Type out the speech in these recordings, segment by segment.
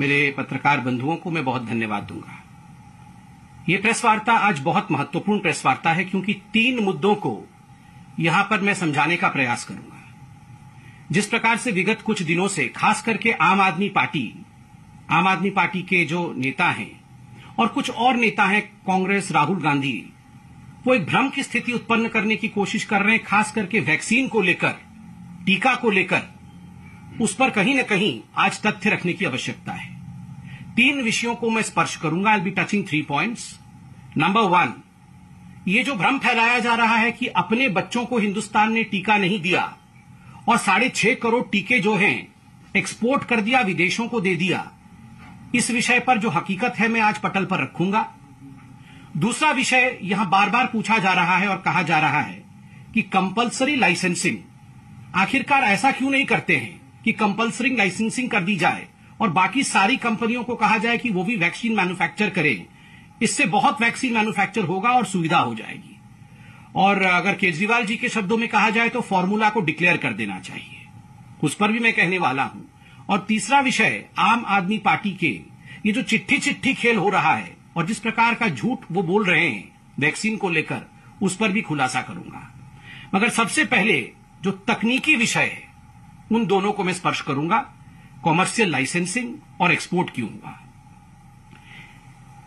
मेरे पत्रकार बंधुओं को मैं बहुत धन्यवाद दूंगा। ये प्रेस वार्ता आज बहुत महत्वपूर्ण प्रेस वार्ता है क्योंकि 3 मुद्दों को यहां पर मैं समझाने का प्रयास करूंगा। जिस प्रकार से विगत कुछ दिनों से खास करके आम आदमी पार्टी के जो नेता हैं और कुछ और नेता हैं कांग्रेस, राहुल गांधी, वो एक भ्रम की स्थिति उत्पन्न करने की कोशिश कर रहे हैं, खास करके वैक्सीन को लेकर, टीका को लेकर। उस पर कहीं न कहीं आज तथ्य रखने की आवश्यकता है। 3 विषयों को मैं स्पर्श करूंगा। I will be touching 3 points. Number 1, ये जो भ्रम फैलाया जा रहा है कि अपने बच्चों को हिंदुस्तान ने टीका नहीं दिया और 6.5 करोड़ टीके जो हैं एक्सपोर्ट कर दिया, विदेशों को दे दिया, इस विषय पर जो हकीकत है मैं आज पटल पर रखूंगा। दूसरा विषय यहां बार बार पूछा जा रहा है और कहा जा रहा है कि कंपल्सरी लाइसेंसिंग, आखिरकार ऐसा क्यों नहीं करते हैं कि कंपल्सरी लाइसेंसिंग कर दी जाए और बाकी सारी कंपनियों को कहा जाए कि वो भी वैक्सीन मैन्युफैक्चर करें। इससे बहुत वैक्सीन मैन्युफैक्चर होगा और सुविधा हो जाएगी। और अगर केजरीवाल जी के शब्दों में कहा जाए तो फॉर्मूला को डिक्लेयर कर देना चाहिए, उस पर भी मैं कहने वाला हूं। और तीसरा विषय, आम आदमी पार्टी के ये जो चिट्ठी खेल हो रहा है और जिस प्रकार का झूठ वो बोल रहे हैं वैक्सीन को लेकर, उस पर भी खुलासा करूंगा। मगर सबसे पहले जो तकनीकी विषय है उन दोनों को मैं स्पर्श करूंगा, कॉमर्शियल लाइसेंसिंग और एक्सपोर्ट क्यों हुआ।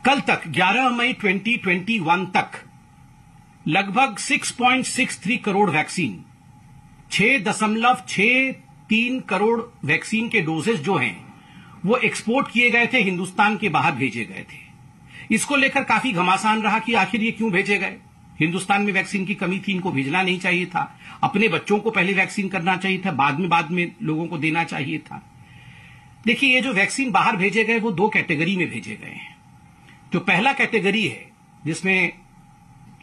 कल तक 11 मई 2021 तक लगभग 6.63 करोड़ वैक्सीन, 6.63 करोड़ वैक्सीन के डोजेज जो हैं वो एक्सपोर्ट किए गए थे, हिंदुस्तान के बाहर भेजे गए थे। इसको लेकर काफी घमासान रहा कि आखिर ये क्यों भेजे गए। हिंदुस्तान में वैक्सीन की कमी थी, इनको भेजना नहीं चाहिए था। अपने बच्चों को पहले वैक्सीन करना चाहिए था, बाद में लोगों को देना चाहिए था। देखिए, ये जो वैक्सीन बाहर भेजे गए वो 2 कैटेगरी में भेजे गए हैं। जो पहला कैटेगरी है जिसमें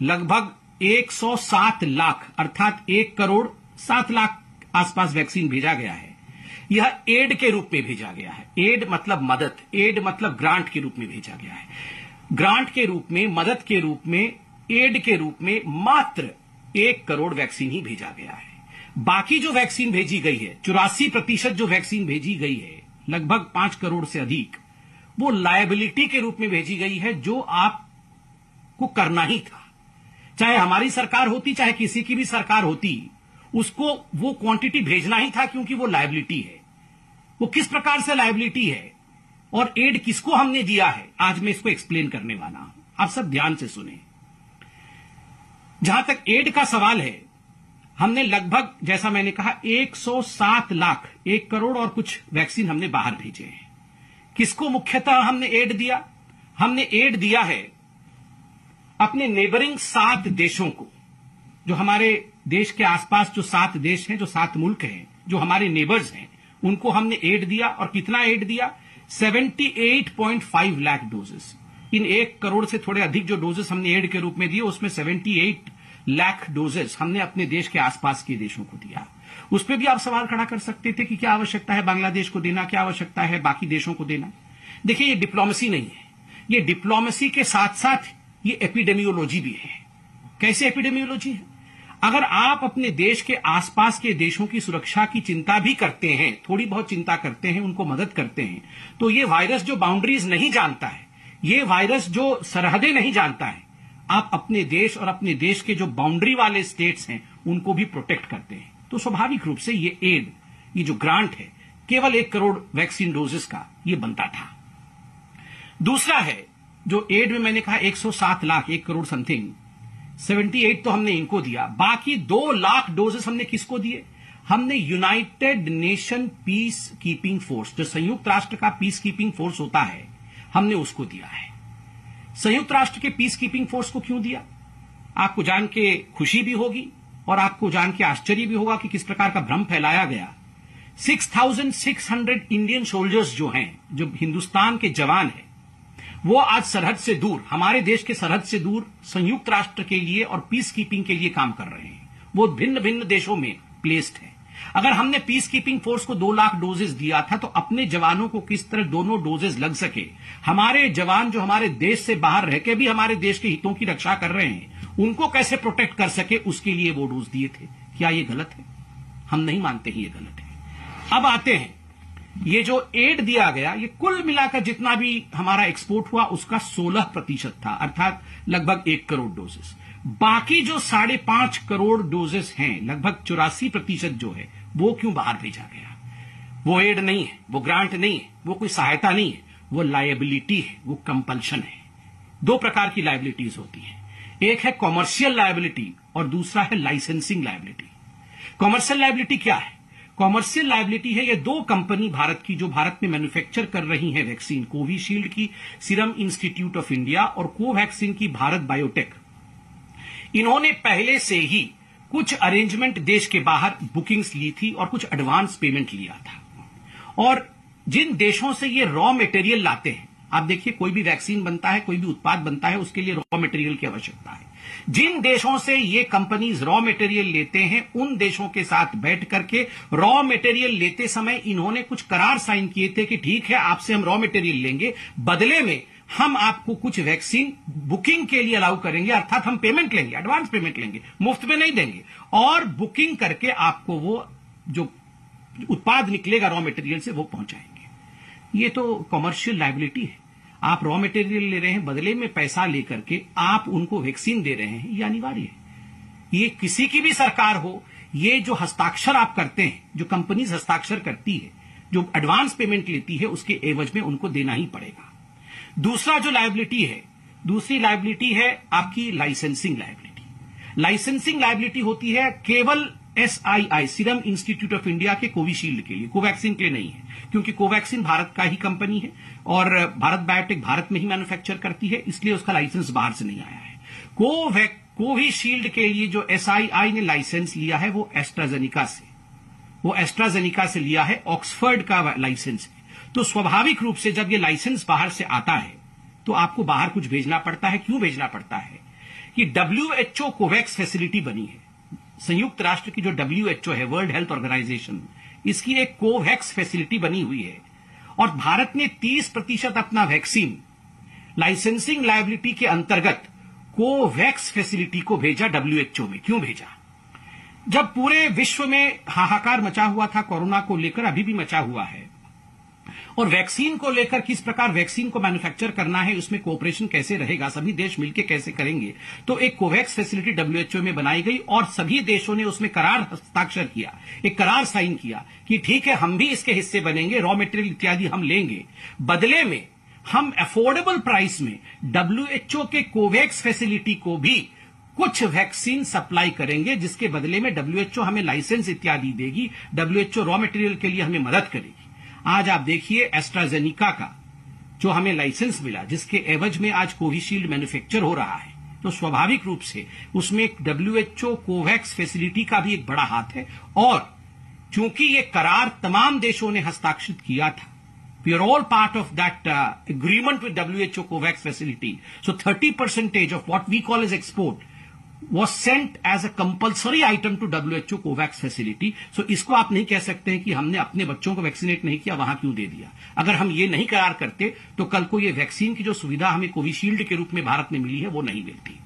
लगभग 107 लाख अर्थात 1 करोड़ 7 लाख आसपास वैक्सीन भेजा गया है, यह एड के रूप में भेजा गया है। एड मतलब मदद, एड मतलब ग्रांट के रूप में भेजा गया है। ग्रांट के रूप में, मदद के रूप में, एड के रूप में मात्र 1 करोड़ वैक्सीन ही भेजा गया है। बाकी जो वैक्सीन भेजी गई है, 84% जो वैक्सीन भेजी गई है, लगभग 5 करोड़ से अधिक, वो लायबिलिटी के रूप में भेजी गई है, जो आपको करना ही था। चाहे हमारी सरकार होती, चाहे किसी की भी सरकार होती, उसको वो क्वांटिटी भेजना ही था क्योंकि वो लायबिलिटी है। वो किस प्रकार से लायबिलिटी है और एड किसको हमने दिया है, आज मैं इसको एक्सप्लेन करने वाला हूं। आप सब ध्यान से सुने। जहां तक एड का सवाल है, हमने लगभग, जैसा मैंने कहा, 107 लाख, 1 करोड़ और कुछ वैक्सीन हमने बाहर भेजे हैं। किसको मुख्यतः हमने एड दिया? हमने एड दिया है अपने नेबरिंग 7 देशों को। जो हमारे देश के आसपास जो 7 देश हैं, जो 7 मुल्क हैं, जो हमारे नेबर्स हैं, उनको हमने एड दिया। और कितना एड दिया? 78.5 लाख डोजेस। इन 1 करोड़ से थोड़े अधिक जो डोजेस हमने एड के रूप में दिए, उसमें 78 लाख डोजेस हमने अपने देश के आसपास के देशों को दिया। उस पर भी आप सवाल खड़ा कर सकते थे कि क्या आवश्यकता है बांग्लादेश को देना, क्या आवश्यकता है बाकी देशों को देना। देखिए, ये डिप्लोमेसी नहीं है, ये डिप्लोमेसी के साथ साथ ये एपिडेमियोलॉजी भी है। कैसे एपिडेमियोलॉजी है? अगर आप अपने देश के आसपास के देशों की सुरक्षा की चिंता भी करते हैं, थोड़ी बहुत चिंता करते हैं, उनको मदद करते हैं, तो ये वायरस जो बाउंड्रीज नहीं जानता है, ये वायरस जो सरहदें नहीं जानता है, आप अपने देश और अपने देश के जो बाउंड्री वाले स्टेट्स हैं उनको भी प्रोटेक्ट करते हैं। तो स्वाभाविक रूप से ये एड, ये जो ग्रांट है, केवल 1 करोड़ वैक्सीन डोजेस का ये बनता था। दूसरा है, जो एड में मैंने कहा 107 लाख, 1 करोड़ समथिंग, 78 तो हमने इनको दिया। बाकी 2 लाख डोजेस हमने किसको दिए? हमने United nation peace keeping force, जो संयुक्त राष्ट्र का पीस कीपिंग फोर्स होता है, हमने उसको दिया है। संयुक्त राष्ट्र के पीस कीपिंग फोर्स को क्यों दिया? आपको जान के खुशी भी होगी और आपको जान के आश्चर्य भी होगा कि किस प्रकार का भ्रम फैलाया गया। 6,600 इंडियन सोल्जर्स जो हैं, जो हिंदुस्तान के जवान हैं, वो आज सरहद से दूर, हमारे देश के सरहद से दूर संयुक्त राष्ट्र के लिए और पीस कीपिंग के लिए काम कर रहे हैं। वो भिन्न भिन्न देशों में प्लेस्ड है। अगर हमने पीस कीपिंग फोर्स को 2 लाख डोजेस दिया था, तो अपने जवानों को किस तरह दोनों डोजेस लग सके, हमारे जवान जो हमारे देश से बाहर रह के भी हमारे देश के हितों की रक्षा कर रहे हैं, उनको कैसे प्रोटेक्ट कर सके, उसके लिए वो डोज दिए थे। क्या ये गलत है? हम नहीं मानते हैं ये गलत है। अब आते हैं ये जो एड दिया गया, ये कुल मिलाकर जितना भी हमारा एक्सपोर्ट हुआ उसका 16% था, अर्थात लगभग 1 करोड़ डोजेस। बाकी जो 5.5 करोड़ डोजेस हैं, लगभग 84% जो है, वो क्यों बाहर भेजा गया? वो एड नहीं है, वो ग्रांट नहीं है, वो कोई सहायता नहीं है, वो लायबिलिटी है, वो कंपल्शन है। 2 प्रकार की लायबिलिटीज होती हैं, एक है कॉमर्शियल लायबिलिटी और दूसरा है लाइसेंसिंग लायबिलिटी। कॉमर्शियल लायबिलिटी क्या है? कॉमर्शियल लायबिलिटी है ये 2 कंपनी भारत की जो भारत में मैन्युफैक्चर कर रही हैं वैक्सीन, कोविशील्ड की सीरम इंस्टीट्यूट ऑफ इंडिया और कोवैक्सीन की भारत बायोटेक। इन्होंने पहले से ही कुछ अरेंजमेंट देश के बाहर बुकिंग्स ली थी और कुछ एडवांस पेमेंट लिया था। और जिन देशों से ये रॉ मटेरियल लाते हैं, आप देखिए कोई भी वैक्सीन बनता है, कोई भी उत्पाद बनता है, उसके लिए रॉ मटेरियल की आवश्यकता है। जिन देशों से ये कंपनीज रॉ मटेरियल लेते हैं, उन देशों के साथ बैठ करके रॉ मटेरियल लेते समय इन्होंने कुछ करार साइन किए थे कि ठीक है, आपसे हम रॉ मटेरियल लेंगे, बदले में हम आपको कुछ वैक्सीन बुकिंग के लिए अलाउ करेंगे, अर्थात हम पेमेंट लेंगे, एडवांस पेमेंट लेंगे, मुफ्त में नहीं देंगे, और बुकिंग करके आपको वो जो उत्पाद निकलेगा रॉ मटेरियल से वो पहुंचाएंगे। ये तो कॉमर्शियल लायबिलिटी है। आप रॉ मटेरियल ले रहे हैं, बदले में पैसा लेकर के आप उनको वैक्सीन दे रहे हैं, ये अनिवार्य है। ये किसी की भी सरकार हो, ये जो हस्ताक्षर आप करते हैं, जो कंपनीज हस्ताक्षर करती है, जो एडवांस पेमेंट लेती है, उसके एवज में उनको देना ही पड़ेगा। दूसरा जो लायबिलिटी है, दूसरी लायबिलिटी है आपकी लाइसेंसिंग लायबिलिटी। लाइसेंसिंग लायबिलिटी होती है केवल SII serum institute of India के कोविशील्ड के लिए, कोवैक्सीन के लिए नहीं है, क्योंकि कोवैक्सीन भारत का ही कंपनी है और भारत बायोटेक भारत में ही मैन्युफैक्चर करती है, इसलिए उसका लाइसेंस बाहर से नहीं आया है। कोविशील्ड के लिए जो SII ने लाइसेंस लिया है वो एस्ट्राजेनिका से लिया है, ऑक्सफर्ड का लाइसेंस है। तो स्वाभाविक रूप से जब ये लाइसेंस बाहर से आता है तो आपको बाहर कुछ भेजना पड़ता है। क्यों भेजना पड़ता है? कि WHO कोवैक्स फैसिलिटी बनी है, संयुक्त राष्ट्र की जो WHO है, वर्ल्ड हेल्थ ऑर्गेनाइजेशन, इसकी एक कोवैक्स फैसिलिटी बनी हुई है और भारत ने 30% अपना वैक्सीन लाइसेंसिंग लायबिलिटी के अंतर्गत कोवैक्स फैसिलिटी को भेजा WHO में। क्यों भेजा? जब पूरे विश्व में हाहाकार मचा हुआ था कोरोना को लेकर, अभी भी मचा हुआ है, और वैक्सीन को लेकर किस प्रकार वैक्सीन को मैन्युफैक्चर करना है, उसमें कोऑपरेशन कैसे रहेगा, सभी देश मिलकर कैसे करेंगे, तो एक कोवैक्स फैसिलिटी WHO में बनाई गई और सभी देशों ने उसमें करार हस्ताक्षर किया, एक करार साइन किया कि ठीक है, हम भी इसके हिस्से बनेंगे, रॉ मटेरियल इत्यादि हम लेंगे, बदले में हम अफोर्डेबल प्राइस में WHO के कोवैक्स फैसिलिटी को भी कुछ वैक्सीन सप्लाई करेंगे, जिसके बदले में WHO हमें लाइसेंस इत्यादि देगी, WHO रॉ मटेरियल के लिए हमें मदद करेगी। आज आप देखिए एस्ट्राजेनिका का जो हमें लाइसेंस मिला, जिसके एवज में आज कोविशील्ड मैन्युफैक्चर हो रहा है, तो स्वाभाविक रूप से उसमें एक WHO कोवैक्स फैसिलिटी का भी एक बड़ा हाथ है। और चूंकि ये करार तमाम देशों ने हस्ताक्षरित किया था, we are all part of that agreement with WHO COVAX facility, so 30% of what we call as export was sent as a compulsory item to WHO COVAX facility. So इसको आप नहीं कह सकते हैं कि हमने अपने बच्चों को वैक्सीनेट नहीं किया, वहां क्यों दे दिया। अगर हम ये नहीं करार करते तो कल को ये वैक्सीन की जो सुविधा हमें कोविशील्ड के रूप में भारत में मिली है वो नहीं मिलती।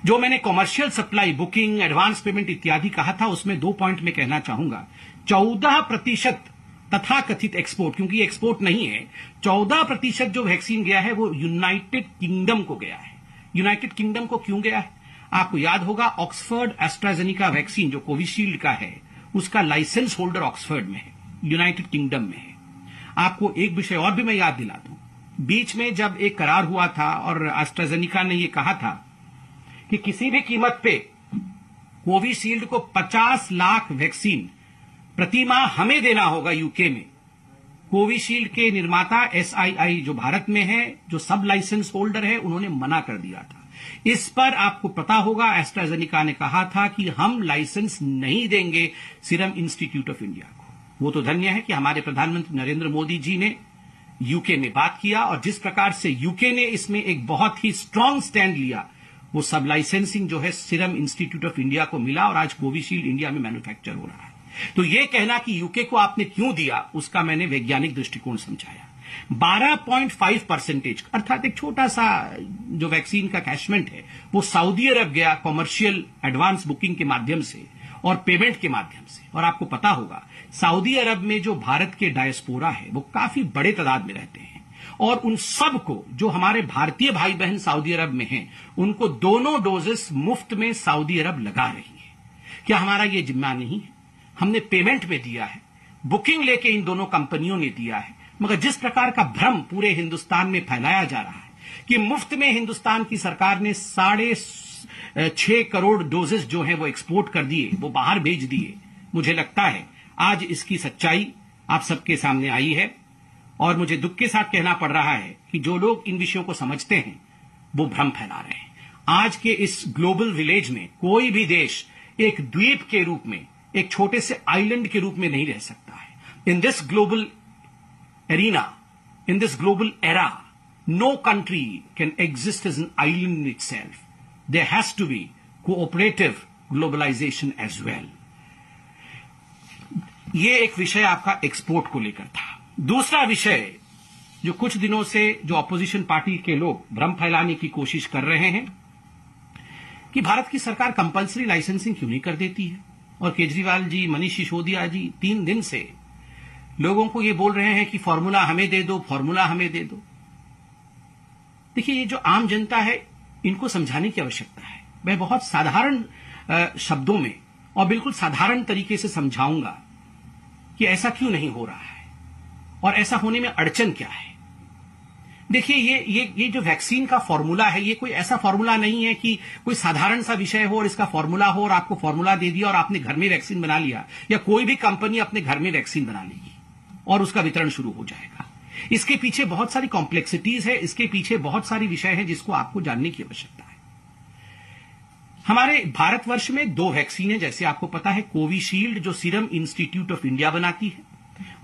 जो मैंने commercial supply, booking, advance payment इत्यादि कहा था, उसमें 2 पॉइंट में कहना चाहूंगा। 14% तथाकथित एक्सपोर्ट, क्योंकि एक्सपोर्ट नहीं है, 14% जो वैक्सीन गया है वो यूनाइटेड किंगडम को गया है। यूनाइटेड किंगडम को क्यों गया है? आपको याद होगा, ऑक्सफर्ड एस्ट्राजेनिका वैक्सीन जो कोविशील्ड का है, उसका लाइसेंस होल्डर ऑक्सफर्ड में है, यूनाइटेड किंगडम में है। आपको एक विषय और भी मैं याद दिला दूं, बीच में जब एक करार हुआ था और एस्ट्राजेनिका ने यह कहा था कि किसी भी कीमत पे कोविशील्ड को 50 लाख वैक्सीन प्रति माह हमें देना होगा यूके में। कोविशील्ड के निर्माता SII जो भारत में है, जो सब लाइसेंस होल्डर है, उन्होंने मना कर दिया था। इस पर आपको पता होगा एस्ट्राजेनिका ने कहा था कि हम लाइसेंस नहीं देंगे सीरम इंस्टीट्यूट ऑफ इंडिया को। वो तो धन्य है कि हमारे प्रधानमंत्री नरेंद्र मोदी जी ने यूके में बात किया और जिस प्रकार से यूके ने इसमें एक बहुत ही स्ट्रांग स्टैंड लिया, वो सब लाइसेंसिंग जो है सीरम इंस्टीट्यूट ऑफ इंडिया को मिला और आज कोविशील्ड इंडिया में मैन्युफैक्चर हो रहा है। तो ये कहना कि यूके को आपने क्यों दिया, उसका मैंने वैज्ञानिक दृष्टिकोण समझाया। 12.5% अर्थात एक छोटा सा जो वैक्सीन का कैशमेंट है वो सऊदी अरब गया कॉमर्शियल एडवांस बुकिंग के माध्यम से, और पेमेंट के माध्यम से। और आपको पता होगा सऊदी अरब में जो भारत के डायस्पोरा है वो काफी बड़े तादाद में रहते हैं, और उन सब को जो हमारे भारतीय भाई बहन सऊदी अरब में हैं उनको दोनों डोजेस मुफ्त में सऊदी अरब लगा रही है। क्या हमारा ये जिम्मा नहीं है? हमने पेमेंट में दिया है, बुकिंग लेके इन दोनों कंपनियों ने दिया है, मगर जिस प्रकार का भ्रम पूरे हिंदुस्तान में फैलाया जा रहा है कि मुफ्त में हिंदुस्तान की सरकार ने 6.5 करोड़ डोजेस जो हैं वो एक्सपोर्ट कर दिए, वो बाहर भेज दिए, मुझे लगता है आज इसकी सच्चाई आप सबके सामने आई है। और मुझे दुख के साथ कहना पड़ रहा है कि जो लोग इन विषयों को समझते हैं वो भ्रम फैला रहे हैं। आज के इस ग्लोबल विलेज में कोई भी देश एक द्वीप के रूप में, एक छोटे से आइलैंड के रूप में नहीं रह सकता है। In this global arena, in this global era, no country can exist as an island in itself. There has to be cooperative globalisation as well. ये एक विषय आपका एक्सपोर्ट को लेकर था। दूसरा विषय जो कुछ दिनों से जो अपोजिशन पार्टी के लोग भ्रम फैलाने की कोशिश कर रहे हैं कि भारत की सरकार कंपल्सरी लाइसेंसिंग क्यों नहीं कर देती है, और केजरीवाल जी, मनीष सिसोदिया जी 3 दिन से लोगों को ये बोल रहे हैं कि फॉर्मूला हमें दे दो, फॉर्मूला हमें दे दो। देखिए, ये जो आम जनता है इनको समझाने की आवश्यकता है। मैं बहुत साधारण शब्दों में और बिल्कुल साधारण तरीके से समझाऊंगा कि ऐसा क्यों नहीं हो रहा है और ऐसा होने में अड़चन क्या है। देखिए, ये जो वैक्सीन का फॉर्मूला है, ये कोई ऐसा फॉर्मूला नहीं है कि कोई साधारण सा विषय हो और इसका फॉर्मूला हो और आपको फॉर्मूला दे दिया और आपने घर में वैक्सीन बना लिया, या कोई भी कंपनी अपने घर में वैक्सीन बना लेगी और उसका वितरण शुरू हो जाएगा। इसके पीछे बहुत सारी कॉम्प्लेक्सिटीज है, इसके पीछे बहुत सारी विषय है जिसको आपको जानने की आवश्यकता है। हमारे भारतवर्ष में 2 वैक्सीन है, जैसे आपको पता है, कोविशील्ड जो सीरम इंस्टीट्यूट ऑफ इंडिया बनाती है,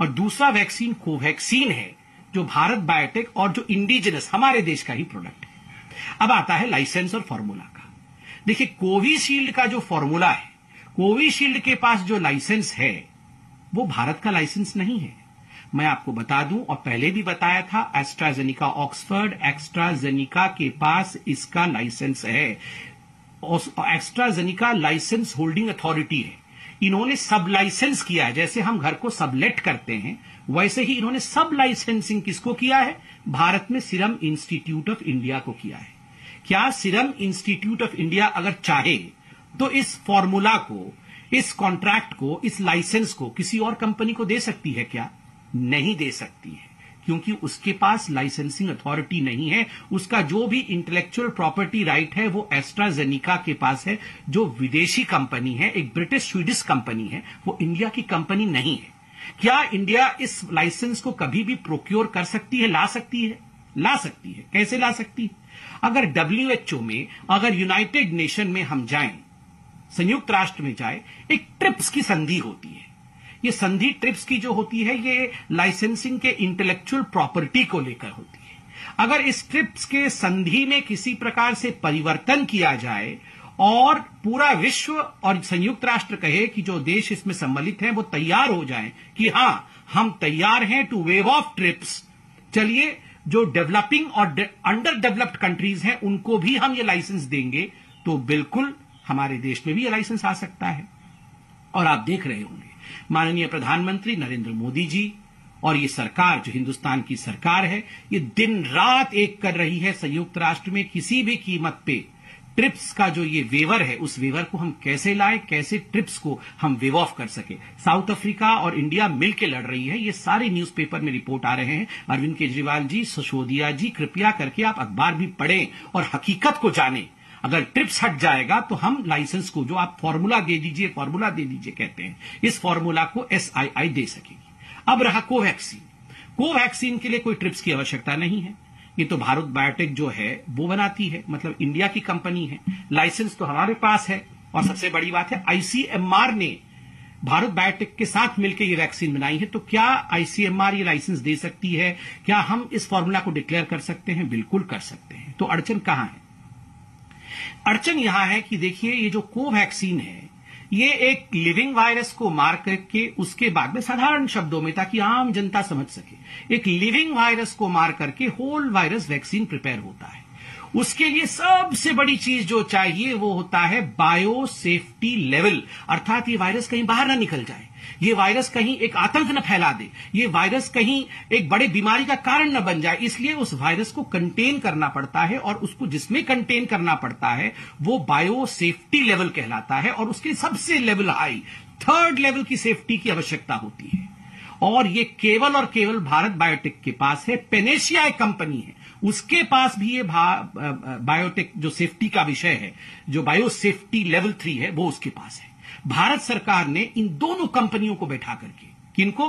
और दूसरा वैक्सीन कोवैक्सीन है जो भारत बायोटेक और जो इंडिजिनस हमारे देश का ही प्रोडक्ट है। अब आता है लाइसेंस और फॉर्मूला का। देखिए, कोविशील्ड का जो फॉर्मूला है, कोविशील्ड के पास जो लाइसेंस है वो भारत का लाइसेंस नहीं है। मैं आपको बता दूं, और पहले भी बताया था, एस्ट्राजेनिका ऑक्सफर्ड एस्ट्राजेनिका के पास इसका लाइसेंस है। एस्ट्राजेनिका लाइसेंस होल्डिंग अथॉरिटी है। इन्होंने सब लाइसेंस किया है। जैसे हम घर को सबलेट करते हैं, वैसे ही इन्होंने सब लाइसेंसिंग किसको किया है? भारत में सीरम इंस्टीट्यूट ऑफ इंडिया को किया है। क्या सीरम इंस्टीट्यूट ऑफ इंडिया अगर चाहे तो इस फॉर्मूला को, इस कॉन्ट्रैक्ट को, इस लाइसेंस को किसी और कंपनी को दे सकती है क्या? नहीं दे सकती है, क्योंकि उसके पास लाइसेंसिंग अथॉरिटी नहीं है। उसका जो भी इंटेलेक्चुअल प्रॉपर्टी राइट है वो एस्ट्राजेनिका के पास है, जो विदेशी कंपनी है, एक ब्रिटिश स्वीडिश कंपनी है, वो इंडिया की कंपनी नहीं है। क्या इंडिया इस लाइसेंस को कभी भी प्रोक्योर कर सकती है, ला सकती है? ला सकती है। कैसे ला सकती है? अगर WHO में, अगर यूनाइटेड नेशन में हम जाएं, संयुक्त राष्ट्र में जाए, एक ट्रिप्स की संधि होती है। ये संधि ट्रिप्स की जो होती है, ये लाइसेंसिंग के इंटेलेक्चुअल प्रॉपर्टी को लेकर होती है। अगर इस ट्रिप्स के संधि में किसी प्रकार से परिवर्तन किया जाए और पूरा विश्व और संयुक्त राष्ट्र कहे कि जो देश इसमें सम्मिलित हैं वो तैयार हो जाएं कि हां, हम तैयार हैं टू वेव ऑफ ट्रिप्स, चलिए जो डेवलपिंग और अंडर डेवलप्ड कंट्रीज हैं उनको भी हम ये लाइसेंस देंगे, तो बिल्कुल हमारे देश में भी ये लाइसेंस आ सकता है। और आप देख रहे होंगे माननीय प्रधानमंत्री नरेंद्र मोदी जी और ये सरकार, जो हिंदुस्तान की सरकार है, ये दिन रात एक कर रही है संयुक्त राष्ट्र में किसी भी कीमत पे ट्रिप्स का जो ये वेवर है, उस वेवर को हम कैसे लाएं, कैसे ट्रिप्स को हम वेव ऑफ कर सके। साउथ अफ्रीका और इंडिया मिलकर लड़ रही है, ये सारे न्यूज़पेपर में रिपोर्ट आ रहे हैं। अरविंद केजरीवाल जी, सिसोदिया जी, कृपया करके आप अखबार भी पढ़ें और हकीकत को जानें। अगर ट्रिप्स हट जाएगा तो हम लाइसेंस को, जो आप फॉर्मूला दे दीजिए, फॉर्मूला दे दीजिए कहते हैं, इस फॉर्मूला को SII दे सकेगी। अब रहा कोवैक्सीन। कोवैक्सीन के लिए कोई ट्रिप्स की आवश्यकता नहीं है। ये तो भारत बायोटेक जो है वो बनाती है, मतलब इंडिया की कंपनी है। लाइसेंस तो हमारे पास है, और सबसे बड़ी बात है ICMR ने भारत बायोटेक के साथ मिलकर ये वैक्सीन बनाई है। तो क्या ICMR ये लाइसेंस दे सकती है? क्या हम इस फॉर्मूला को डिक्लेयर कर सकते हैं? बिल्कुल कर सकते हैं। तो अड़चन कहां है? अड़चन यहां है कि देखिए, ये जो कोवैक्सीन है, ये एक लिविंग वायरस को मार करके उसके बाद में, साधारण शब्दों में ताकि आम जनता समझ सके, एक लिविंग वायरस को मार करके होल वायरस वैक्सीन प्रिपेयर होता है। उसके लिए सबसे बड़ी चीज जो चाहिए वो होता है बायो सेफ्टी लेवल, अर्थात ये वायरस कहीं बाहर ना निकल जाए, ये वायरस कहीं एक आतंक न फैला दे, ये वायरस कहीं एक बड़े बीमारी का कारण न बन जाए। इसलिए उस वायरस को कंटेन करना पड़ता है, और उसको जिसमें कंटेन करना पड़ता है वो बायो सेफ्टी लेवल कहलाता है, और उसके सबसे लेवल हाई 3rd लेवल की सेफ्टी की आवश्यकता होती है। और ये केवल और केवल भारत बायोटेक के पास है। पेनेशिया एक कंपनी है, उसके पास भी ये बायोटेक जो सेफ्टी का विषय है, जो बायो सेफ्टी लेवल 3 है, वो उसके पास है। भारत सरकार ने इन दोनों कंपनियों को बैठा करके, किनको,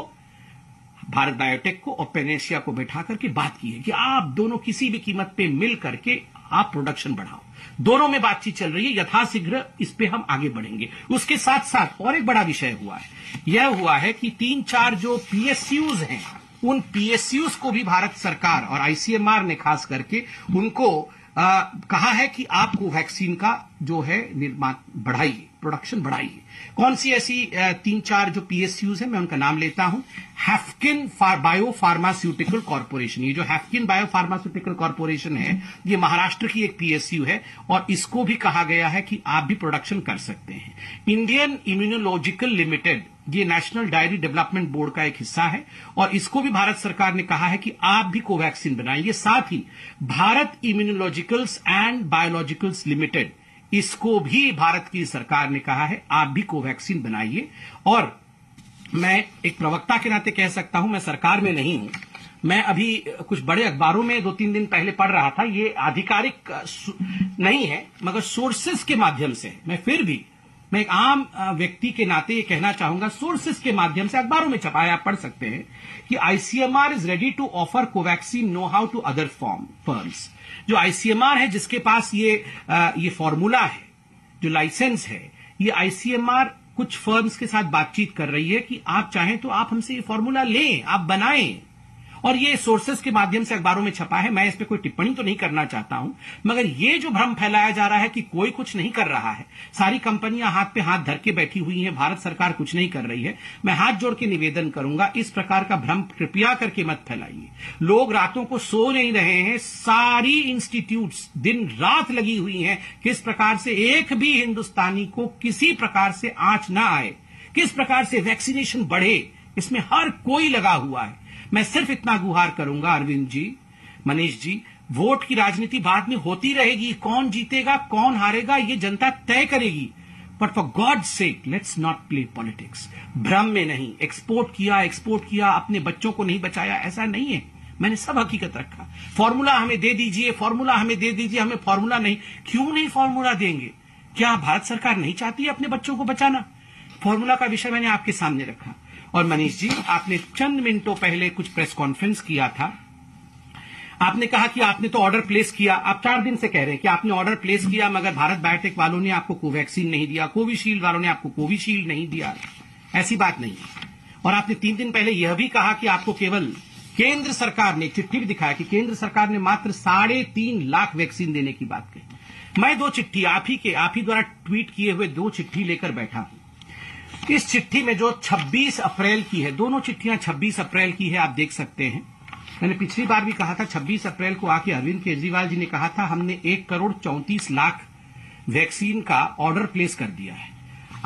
भारत बायोटेक को और पेनेशिया को बैठा करके बात की है कि आप दोनों किसी भी कीमत पे मिल करके आप प्रोडक्शन बढ़ाओ। दोनों में बातचीत चल रही है, यथाशीघ्र इस पे हम आगे बढ़ेंगे। उसके साथ साथ और एक बड़ा विषय हुआ है, यह हुआ है कि 3-4 जो पीएसयूज हैं, उन पीएसयूज को भी भारत सरकार और आईसीएमआर ने खास करके उनको कहा है कि आप कोवैक्सीन का जो है निर्माण बढ़ाइए, प्रोडक्शन बढ़ाइए। कौन सी ऐसी 3-4 जो पीएसयूज हैं, मैं उनका नाम लेता हूं। हैफकिन बायो फार्मास्यूटिकल कॉर्पोरेशन, ये जो हैफकिन बायो फार्मास्यूटिकल कॉर्पोरेशन है, ये महाराष्ट्र की एक पीएसयू है, और इसको भी कहा गया है कि आप भी प्रोडक्शन कर सकते हैं। इंडियन इम्यूनोलॉजिकल लिमिटेड, ये नेशनल डायरी डेवलपमेंट बोर्ड का एक हिस्सा है, और इसको भी भारत सरकार ने कहा है कि आप भी कोवैक्सीन बनाइए। साथ ही Bharat immunologicals and biologicals limited, इसको भी भारत की सरकार ने कहा है आप भी कोवैक्सीन बनाइए। और मैं एक प्रवक्ता के नाते कह सकता हूं, मैं सरकार में नहीं हूं, मैं अभी कुछ बड़े अखबारों में 2-3 दिन पहले पढ़ रहा था, ये आधिकारिक नहीं है मगर सोर्सेस के माध्यम से, मैं एक आम व्यक्ति के नाते ये कहना चाहूंगा, सोर्सेस के माध्यम से अखबारों में छपाया, आप पढ़ सकते हैं कि ICMR is ready to offer Covaxin know how to other firms. जो आईसीएमआर है, जिसके पास ये फॉर्मूला है, जो लाइसेंस है, ये आईसीएमआर कुछ फर्म्स के साथ बातचीत कर रही है कि आप चाहें तो आप हमसे ये फॉर्मूला लें, आप बनाएं। और ये सोर्सेस के माध्यम से अखबारों में छपा है। मैं इस पे कोई टिप्पणी तो नहीं करना चाहता हूं, मगर ये जो भ्रम फैलाया जा रहा है कि कोई कुछ नहीं कर रहा है, सारी कंपनियां हाथ पे हाथ धर के बैठी हुई हैं, भारत सरकार कुछ नहीं कर रही है, मैं हाथ जोड़ के निवेदन करूंगा, इस प्रकार का भ्रम कृपया करके मत फैलाइए। लोग रातों को सो नहीं रहे हैं, सारी इंस्टीट्यूट्स दिन रात लगी हुई हैं, किस प्रकार से एक भी हिंदुस्तानी को किसी प्रकार से आंच ना आए, किस प्रकार से वैक्सीनेशन बढ़े, इसमें हर कोई लगा हुआ है। मैं सिर्फ इतना गुहार करूंगा, अरविंद जी, मनीष जी, वोट की राजनीति बाद में होती रहेगी, कौन जीतेगा कौन हारेगा ये जनता तय करेगी, but for God sake let's not play politics. भ्रम में नहीं, एक्सपोर्ट किया, अपने बच्चों को नहीं बचाया, ऐसा नहीं है। मैंने सब हकीकत रखा। फॉर्मूला हमें दे दीजिए, हमें फॉर्मूला नहीं। क्यों नहीं फॉर्मूला देंगे? क्या भारत सरकार नहीं चाहती है अपने बच्चों को बचाना? फॉर्मूला का विषय मैंने आपके सामने रखा। और मनीष जी, आपने चंद मिनटों पहले कुछ प्रेस कॉन्फ्रेंस किया था, आपने कहा कि आपने तो ऑर्डर प्लेस किया। आप 4 दिन से कह रहे हैं कि आपने ऑर्डर प्लेस किया, मगर भारत बायोटेक वालों ने आपको कोवैक्सीन नहीं दिया, कोविशील्ड वालों ने आपको कोविशील्ड नहीं दिया। ऐसी बात नहीं है। और आपने 3 दिन पहले यह भी कहा कि आपको केवल केंद्र सरकार ने, चिट्ठी भी दिखाया कि केंद्र सरकार ने मात्र 3.5 लाख वैक्सीन देने की बात कही। मैं 2 चिट्ठी आप ही द्वारा ट्वीट किए हुए 2 चिट्ठी लेकर बैठा हूं। इस चिट्ठी में जो 26 अप्रैल की है, दोनों चिट्ठियां 26 अप्रैल की है, आप देख सकते हैं। मैंने पिछली बार भी कहा था, 26 अप्रैल को आके अरविंद केजरीवाल जी ने कहा था हमने 1,34,00,000 वैक्सीन का ऑर्डर प्लेस कर दिया है।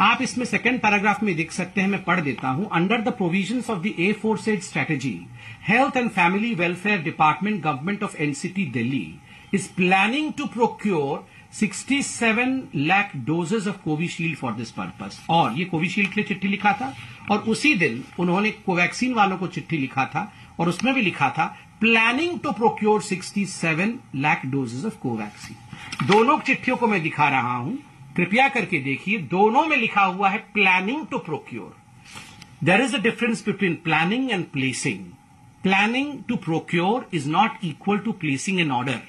आप इसमें सेकंड पैराग्राफ में देख सकते हैं, मैं पढ़ देता हूं। Under the provisions of the A4 strategy, health and family welfare department, government of NCT Delhi is planning to procure 67 lakh doses of Covishield for this purpose। और ये कोविशील्ड के लिए चिट्ठी लिखा था, और उसी दिन उन्होंने कोवैक्सीन वालों को चिट्ठी लिखा था, और उसमें भी लिखा था planning to procure 67 lakh doses of Covaxin. दोनों चिट्ठियों को मैं दिखा रहा हूं, कृपया करके देखिए, दोनों में लिखा हुआ है planning to procure. There is a difference between planning and placing. Planning to procure is not equal to placing an order.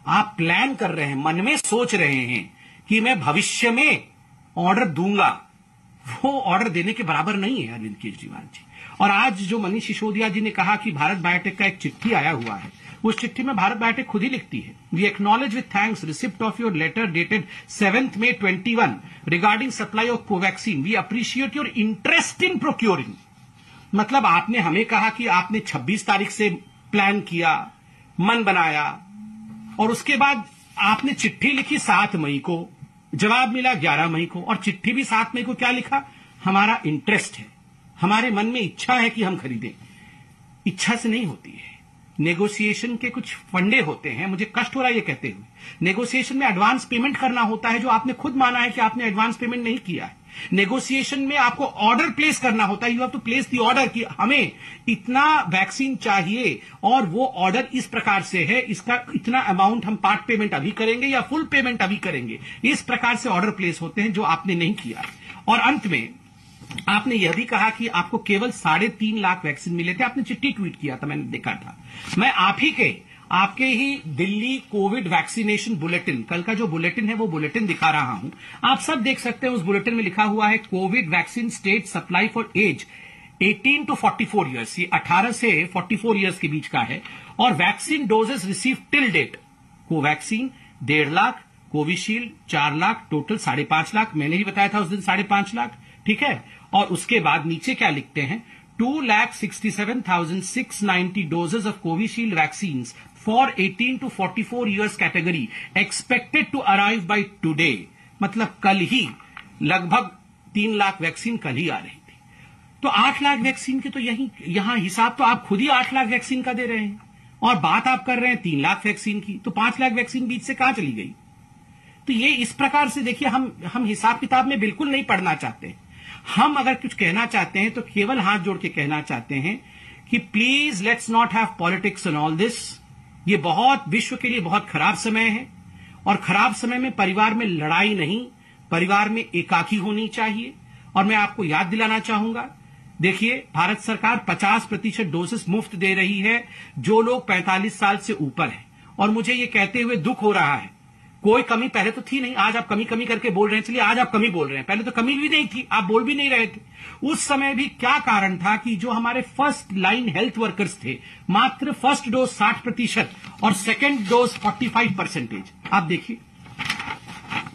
आप प्लान कर रहे हैं, मन में सोच रहे हैं कि मैं भविष्य में ऑर्डर दूंगा, वो ऑर्डर देने के बराबर नहीं है अरविंद केजरीवाल जी। और आज जो मनीष सिसोदिया जी ने कहा कि भारत बायोटेक का एक चिट्ठी आया हुआ है, उस चिट्ठी में भारत बायोटेक खुद ही लिखती है, we acknowledge with thanks receipt of your letter dated 7th May 21 regarding supply of Covaxin, we appreciate your interest in procuring. मतलब आपने हमें कहा कि आपने 26 तारीख से प्लान किया, मन बनाया, और उसके बाद आपने चिट्ठी लिखी 7 मई को, जवाब मिला 11 मई को, और चिट्ठी भी 7 मई को क्या लिखा? हमारा इंटरेस्ट है, हमारे मन में इच्छा है कि हम खरीदें। इच्छा से नहीं होती है, नेगोशिएशन के कुछ फंडे होते हैं। मुझे कष्ट हो रहा है ये कहते हुए, नेगोशिएशन में एडवांस पेमेंट करना होता है, जो आपने खुद माना है कि आपने एडवांस पेमेंट नहीं किया है। नेगोशिएशन में आपको ऑर्डर प्लेस करना होता है, you have to place the order कि हमें इतना वैक्सीन चाहिए और वो ऑर्डर इस प्रकार से है, इसका इतना अमाउंट हम पार्ट पेमेंट अभी करेंगे या फुल पेमेंट अभी करेंगे। इस प्रकार से ऑर्डर प्लेस होते हैं जो आपने नहीं किया। और अंत में आपने यह भी कहा कि आपको केवल 3.5 लाख वैक्सीन मिले थे। आपने चिट्ठी ट्वीट किया था, मैंने देखा था। मैं आपके ही दिल्ली कोविड वैक्सीनेशन बुलेटिन, कल का जो बुलेटिन है वो बुलेटिन दिखा रहा हूं, आप सब देख सकते हैं। उस बुलेटिन में लिखा हुआ है Covid vaccine state supply for age 18 to 44 years, ये 18 से 44 ईयर्स के बीच का है। और vaccine doses receive till date, Covaxin 1.5 lakh, Covishield 4 lakh, total 5.5 lakh. मैंने ही बताया था उस दिन 5.5 लाख, ठीक है। और उसके बाद नीचे क्या लिखते हैं? 2,67,690 doses of Covishield vaccines for 18 to 44 years category expected to arrive by today। मतलब कल ही लगभग 3 लाख वैक्सीन कल ही आ रही थी। तो 8 लाख वैक्सीन के तो यहां हिसाब तो आप खुद ही 8 लाख वैक्सीन का दे रहे हैं, और बात आप कर रहे हैं 3 लाख वैक्सीन की, तो 5 लाख वैक्सीन बीच से कहां चली गई? तो ये इस प्रकार से देखिए, हम हिसाब किताब में बिल्कुल नहीं पढ़ना चाहते। हम अगर कुछ कहना चाहते हैं तो केवल हाथ जोड़ के कहना चाहते हैं कि please let's not have politics in all this. ये बहुत विश्व के लिए बहुत खराब समय है, और खराब समय में परिवार में लड़ाई नहीं, परिवार में एकाकी होनी चाहिए। और मैं आपको याद दिलाना चाहूंगा, देखिए भारत सरकार 50% डोसेस मुफ्त दे रही है जो लोग 45 साल से ऊपर हैं। और मुझे ये कहते हुए दुख हो रहा है, कोई कमी पहले तो थी नहीं, आज आप कमी कमी करके बोल रहे हैं। चलिए आज आप कमी बोल रहे हैं, पहले तो कमी भी नहीं थी, आप बोल भी नहीं रहे थे। उस समय भी क्या कारण था कि जो हमारे फर्स्ट लाइन हेल्थ वर्कर्स थे, मात्र फर्स्ट डोज 60% और सेकेंड डोज 45%। आप देखिए,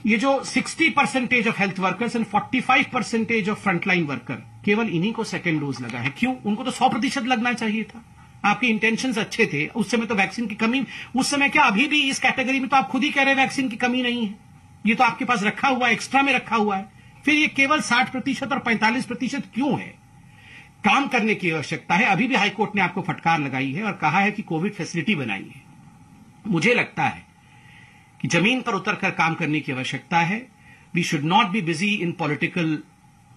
ये जो 60% of health workers and 45% of frontline worker, केवल इन्हीं को सेकेंड डोज लगा है। क्यों? उनको तो 100% लगना चाहिए था। आपके इंटेंशंस अच्छे थे, उस समय तो वैक्सीन की कमी, उस समय क्या, अभी भी इस कैटेगरी में तो आप खुद ही कह रहे हैं वैक्सीन की कमी नहीं है, ये तो आपके पास रखा हुआ है, एक्स्ट्रा में रखा हुआ है। फिर ये केवल 60% और 45% क्यों है? काम करने की आवश्यकता है। अभी भी हाईकोर्ट ने आपको फटकार लगाई है और कहा है कि कोविड फैसिलिटी बनाई है। मुझे लगता है कि जमीन पर उतरकर काम करने की आवश्यकता है। We should not be busy in political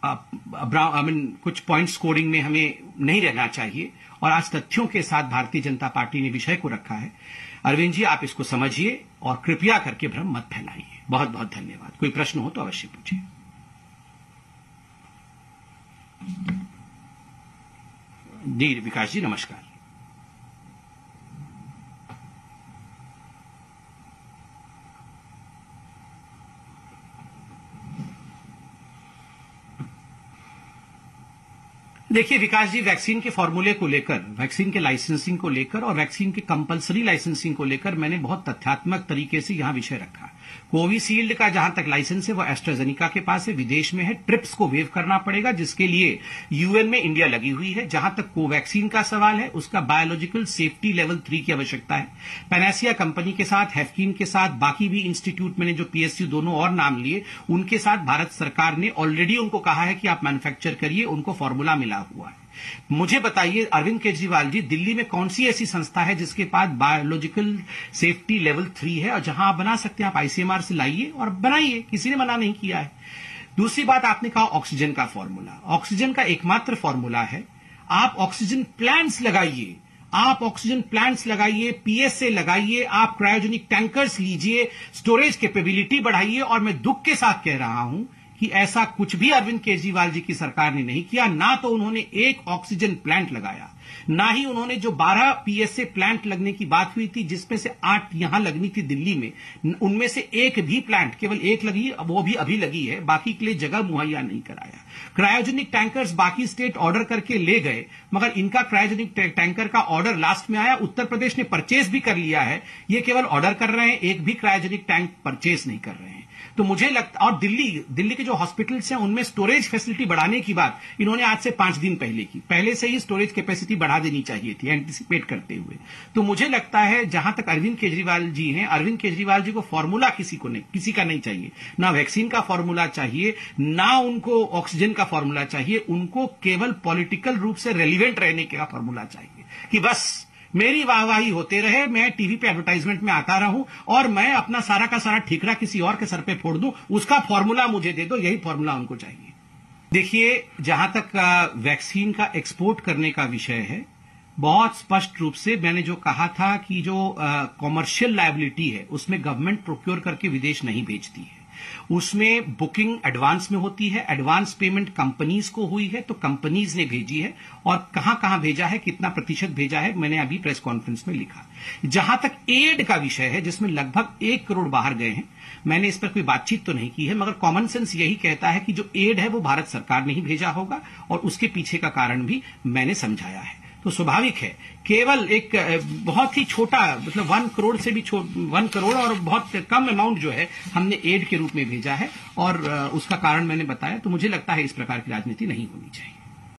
कुछ पॉइंट स्कोरिंग में हमें नहीं रहना चाहिए। और आज तथ्यों के साथ भारतीय जनता पार्टी ने विषय को रखा है। अरविंद जी, आप इसको समझिए और कृपया करके भ्रम मत फैलाइए। बहुत बहुत धन्यवाद। कोई प्रश्न हो तो अवश्य पूछिए। जी विकास जी, नमस्कार। देखिए विकास जी, वैक्सीन के फॉर्मूले को लेकर, वैक्सीन के लाइसेंसिंग को लेकर और वैक्सीन के कंपलसरी लाइसेंसिंग को लेकर मैंने बहुत तथ्यात्मक तरीके से यहां विषय रखा। कोविशील्ड का जहां तक लाइसेंस है वो एस्ट्राजेनिका के पास है, विदेश में है। ट्रिप्स को वेव करना पड़ेगा, जिसके लिए यूएन में इंडिया लगी हुई है। जहां तक कोवैक्सीन का सवाल है, उसका बायोलॉजिकल सेफ्टी लेवल 3 की आवश्यकता है। पैनासिया कंपनी के साथ, हैफकीन के साथ, बाकी भी इंस्टीट्यूट मैंने जो पीएसयू दोनों और नाम लिए, उनके साथ भारत सरकार ने ऑलरेडी उनको कहा है कि आप मैन्युफैक्चर करिए, उनको फॉर्मूला मिला हुआ है। मुझे बताइए अरविंद केजरीवाल जी, दिल्ली में कौन सी ऐसी संस्था है जिसके पास बायोलॉजिकल सेफ्टी लेवल 3 है और जहां आप बना सकते हैं? आप आईसीएमआर से लाइए और बनाइए, किसी ने मना नहीं किया है। दूसरी बात, आपने कहा ऑक्सीजन का फॉर्मूला। ऑक्सीजन का एकमात्र फॉर्मूला है, आप ऑक्सीजन प्लांट्स लगाइए, आप ऑक्सीजन प्लांट्स लगाइए, पीएसए लगाइए, आप क्रायोजेनिक टैंकर्स लीजिए, स्टोरेज कैपेबिलिटी बढ़ाइए। और मैं दुख के साथ कह रहा हूं कि ऐसा कुछ भी अरविंद केजरीवाल जी की सरकार ने नहीं किया। ना तो उन्होंने एक ऑक्सीजन प्लांट लगाया, ना ही उन्होंने जो 12 पीएसए प्लांट लगने की बात हुई थी, जिसमें से 8 यहां लगनी थी दिल्ली में, उनमें से एक भी प्लांट, केवल एक लगी, वो भी अभी लगी है, बाकी के लिए जगह मुहैया नहीं कराया। क्रायोजेनिक टैंकर्स बाकी स्टेट ऑर्डर करके ले गए, मगर इनका क्रायोजेनिक टैंकर का ऑर्डर लास्ट में आया। उत्तर प्रदेश ने परचेज भी कर लिया है, ये केवल ऑर्डर कर रहे हैं, एक भी क्रायोजेनिक टैंक परचेज नहीं कर रहे हैं। तो मुझे लगता, और दिल्ली के जो हॉस्पिटल्स हैं उनमें स्टोरेज फैसिलिटी बढ़ाने की बात इन्होंने आज से 5 दिन पहले की, पहले से ही स्टोरेज कैपेसिटी बढ़ा देनी चाहिए थी एंटिसिपेट करते हुए। तो मुझे लगता है जहां तक अरविंद केजरीवाल जी हैं, अरविंद केजरीवाल जी को फॉर्मूला किसी का नहीं चाहिए, ना वैक्सीन का फॉर्मूला चाहिए, ना उनको ऑक्सीजन का फॉर्मूला चाहिए, उनको केवल पॉलिटिकल रूप से रेलिवेंट रहने का फॉर्मूला चाहिए कि बस मेरी वाहवाही होते रहे, मैं टीवी पे एडवर्टाइजमेंट में आता रहूं और मैं अपना सारा का सारा ठीकरा किसी और के सर पे फोड़ दूं, उसका फॉर्मूला मुझे दे दो, यही फॉर्मूला उनको चाहिए। देखिए, जहां तक वैक्सीन का एक्सपोर्ट करने का विषय है, बहुत स्पष्ट रूप से मैंने जो कहा था कि जो कॉमर्शियल लायबिलिटी है उसमें गवर्नमेंट प्रोक्योर करके विदेश नहीं भेजती है, उसमें बुकिंग एडवांस में होती है, एडवांस पेमेंट कंपनीज को हुई है तो कंपनीज ने भेजी है, और कहां कहां भेजा है, कितना प्रतिशत भेजा है, मैंने अभी प्रेस कॉन्फ्रेंस में लिखा। जहां तक एड का विषय है जिसमें लगभग 1 करोड़ बाहर गए हैं, मैंने इस पर कोई बातचीत तो नहीं की है, मगर कॉमन सेंस यही कहता है कि जो एड है वो भारत सरकार ने ही भेजा होगा, और उसके पीछे का कारण भी मैंने समझाया है। तो स्वाभाविक है, केवल एक बहुत ही छोटा, मतलब 1 करोड़ से भी 1 करोड़ और बहुत कम अमाउंट जो है हमने एड के रूप में भेजा है, और उसका कारण मैंने बताया। तो मुझे लगता है इस प्रकार की राजनीति नहीं होनी चाहिए।